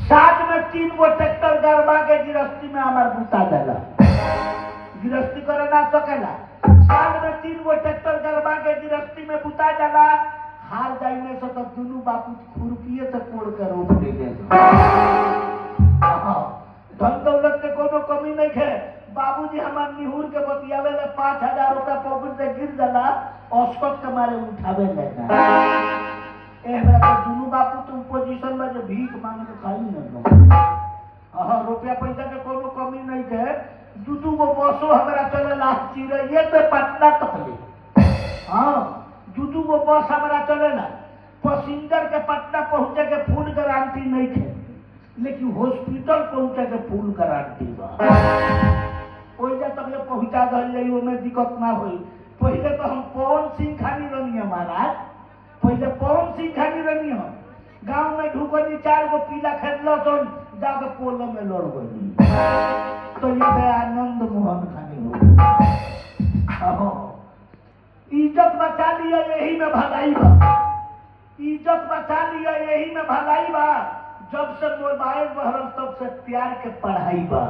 साथ में 3 गो ट्रैक्टर गरबा के गृहस्थी में हमार बुता देला। गृहस्थी करे ना सकेला। साथ में 3 गो ट्रैक्टर गरबा के गृहस्थी में बुता देला। हार जाइने से तो दुनू बापू खुरपिए से कोड़ के रोप देले। धन दौलत के कोनो कमी नहीं है। बाबूजी हमार निहुर के बतियावे ले 5000 रुपया पॉकेट से गिर जाला, औसत के मारे उठावे लेना। दुनू बापू तुम पोजीशन में जो भीख मांग के खाई न हाँ रुपया पैसा के कोनो कमी नहीं है। दू गो बसो हमारा चलेला चिड़ैये से पटना तक ले। हाँ दू गो बस हमारा चलेला। पैसेंजर के पटना पहुंचे के फुल गारंटी नहीं है, लेकिन हॉस्पिटल पहुंचे के फुल गारंटी बा। ओइजा तक ले पहुंचा दल में दिक्कत ना हुई। पहले तो हम पवन सिंह खानी रही महाराज। पहले पवन सिंह खानी रही हम गांव में ढुकनी 4 गो पीला खेल जाके पोलो में लड़ गई। तो ये आनंद मोहन खानी हो। इज्जत बचा लिया यही में भलाई बा। इज्जत बचा लिया यही में भलाई बा। जब से मोबाइल बहरल तब से प्यार के पढ़ाई बा।